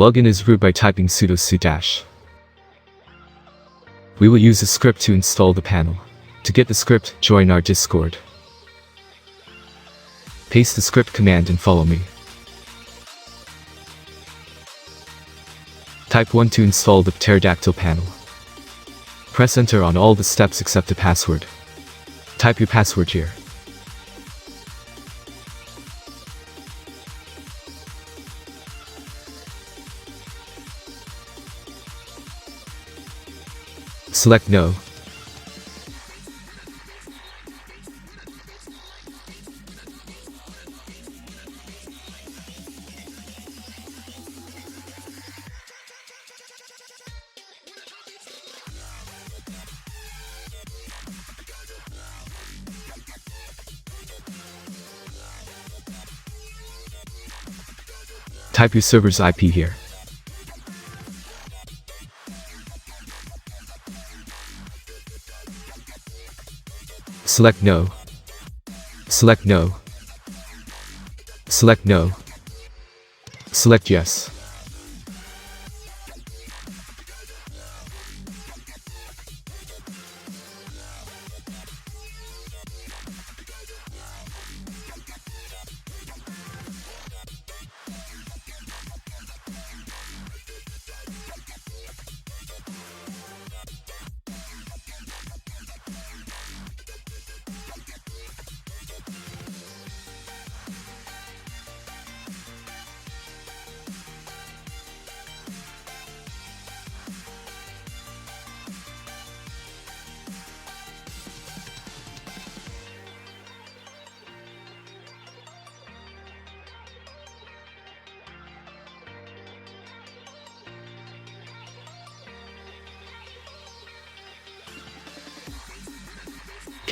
Login is root by typing sudo su-. We will use a script to install the panel. To get the script, join our Discord. Paste the script command and follow me. Type 1 to install the pterodactyl panel. Press enter on all the steps except the password. Type your password here. Select No. Type your server's IP here. Select No. Select No. Select No. Select Yes.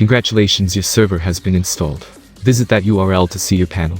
Congratulations, your server has been installed. Visit that URL to see your panel.